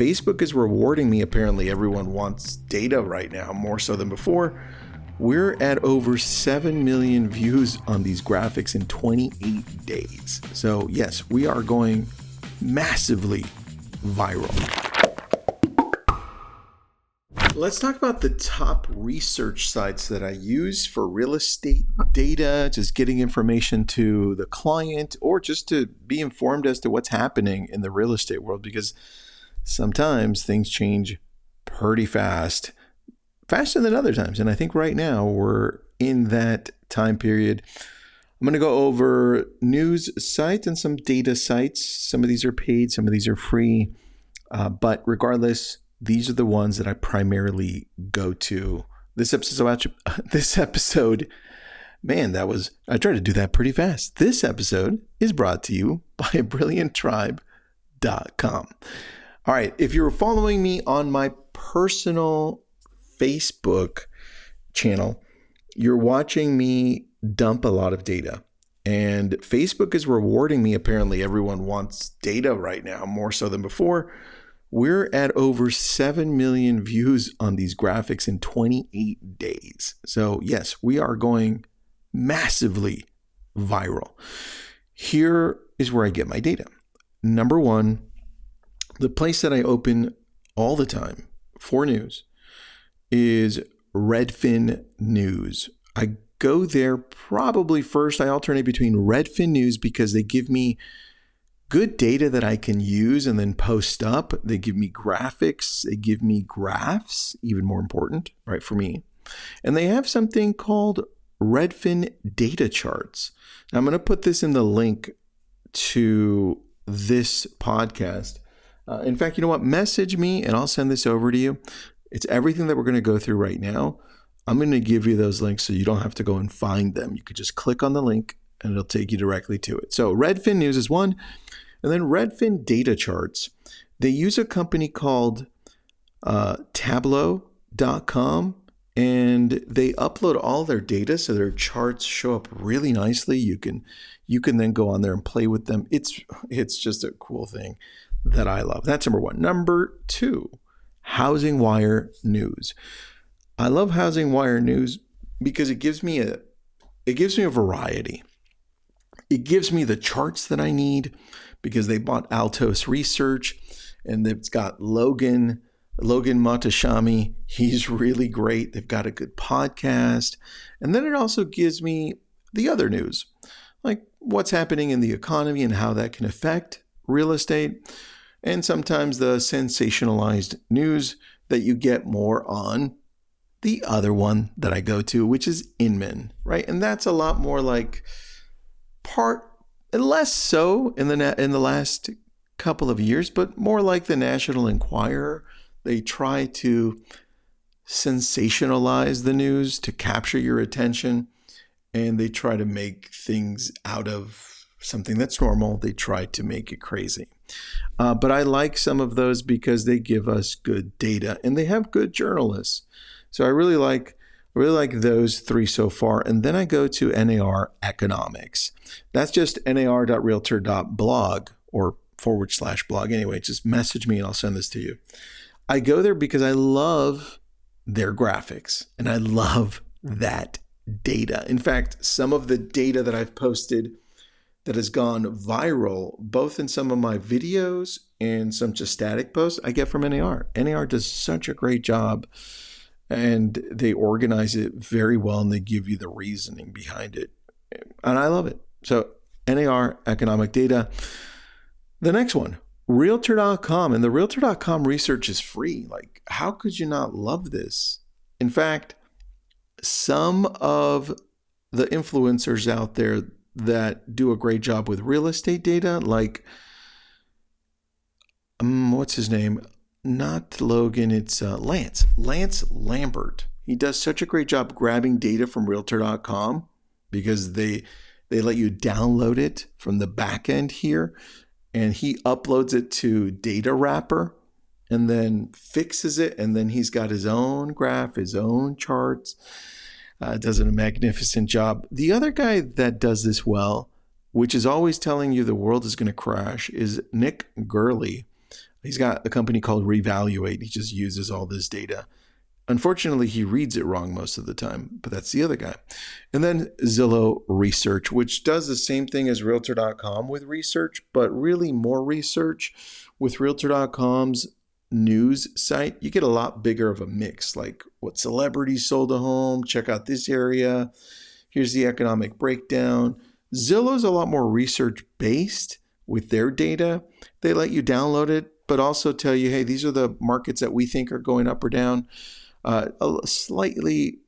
Facebook is rewarding me. Apparently, everyone wants data right now, more so than before. We're at over 7 million views on these graphics in 28 days. So yes, we are going massively viral. Let's talk about the top research sites that I use for real estate data, just getting information to the client or just to be informed as to what's happening in the real estate world, because sometimes things change pretty fast, faster than other times. And I think right now we're in that time period. I'm going to go over news sites and some data sites. Some of these are paid, some of these are free. But regardless, these are the ones that I primarily go to. This episode, man, I tried to do that pretty fast. This episode is brought to you by brillianttribe.com. All right, if you're following me on my personal Facebook channel, you're watching me dump a lot of data. And Facebook is rewarding me. Apparently, everyone wants data right now, more so than before. We're at over 7 million views on these graphics in 28 days. So yes, we are going massively viral. Here is where I get my data. Number one, the place that I open all the time for news is Redfin News. I go there probably first. I alternate between Redfin News because they give me good data that I can use and then post up. They give me graphics. They give me graphs, even more important, right, for me. And they have something called Redfin data charts. Now, I'm going to put this in the link to this podcast. In fact, you know what? Message me and I'll send this over to you. It's everything that we're going to go through right now. I'm going to give you those links so you don't have to go and find them. You could just click on the link and it'll take you directly to it. So Redfin News is one. And then Redfin data charts. They use a company called Tableau.com, and they upload all their data so their charts show up really nicely. You can then go on there and play with them. It's just a cool thing that I love. That's number one. Number two, HousingWire News. I love HousingWire News because it gives me a variety. It gives me the charts that I need because they bought Altos Research, and it's got Logan Matashami. He's really great. They've got a good podcast. And then it also gives me the other news, like what's happening in the economy and how that can affect real estate. And sometimes the sensationalized news that you get more on the other one that I go to, which is Inman, right? And that's a lot more like less so in the last couple of years, but more like the National Enquirer. They try to sensationalize the news to capture your attention, and they try to make things out of something that's normal. They try to make it crazy. But I like some of those because they give us good data and they have good journalists. So I really like those three so far. And then I go to NAR Economics. That's just nar.realtor.blog or /blog. Anyway, just message me and I'll send this to you. I go there because I love their graphics and I love that data. In fact, some of the data that I've posted that has gone viral, both in some of my videos and some just static posts, I get from NAR. NAR does such a great job. And they organize it very well and they give you the reasoning behind it. And I love it. So NAR economic data. The next one, Realtor.com. And the Realtor.com research is free. Like, how could you not love this? In fact, some of the influencers out there that do a great job with real estate data, like, what's his name? Not Logan, it's Lance Lambert. He does such a great job grabbing data from Realtor.com because they let you download it from the back end here, and he uploads it to Data Wrapper and then fixes it, and then he's got his own graph, his own charts. Does a magnificent job. The other guy that does this well, which is always telling you the world is going to crash, is Nick Gurley. He's got a company called Revaluate. He just uses all this data. Unfortunately, he reads it wrong most of the time, but that's the other guy. And then Zillow Research, which does the same thing as Realtor.com with research, but really more research. With Realtor.com's news site, you get a lot bigger of a mix, like what celebrities sold a home, check out this area, here's the economic breakdown. Zillow's a lot more research-based with their data. They let you download it, but also tell you, hey, these are the markets that we think are going up or down. A slightly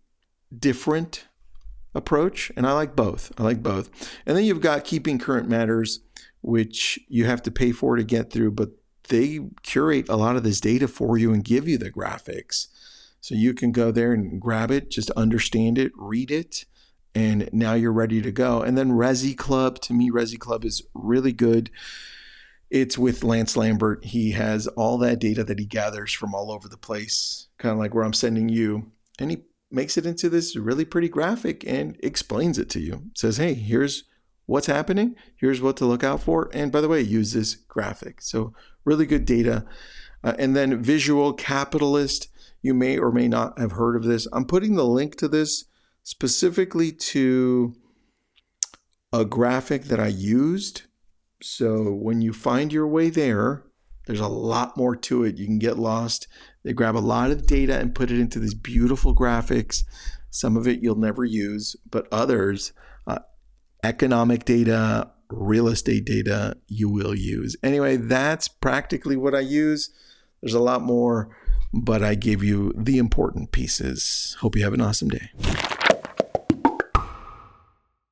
different approach, and I like both. And then you've got Keeping Current Matters, which you have to pay for to get through, but they curate a lot of this data for you and give you the graphics. So you can go there and grab it, just understand it, read it, and now you're ready to go. And then Rezi Club, to me, Rezi Club is really good. It's with Lance Lambert. He has all that data that he gathers from all over the place, kind of like where I'm sending you. And he makes it into this really pretty graphic and explains it to you. Says, hey, here's what's happening. Here's what to look out for. And by the way, use this graphic. So really good data. And then Visual Capitalist. You may or may not have heard of this. I'm putting the link to this specifically to a graphic that I used. So when you find your way there, there's a lot more to it. You can get lost. They grab a lot of data and put it into these beautiful graphics. Some of it you'll never use, but others, economic data, real estate data, you will use. Anyway, that's practically what I use. There's a lot more, but I gave you the important pieces. Hope you have an awesome day.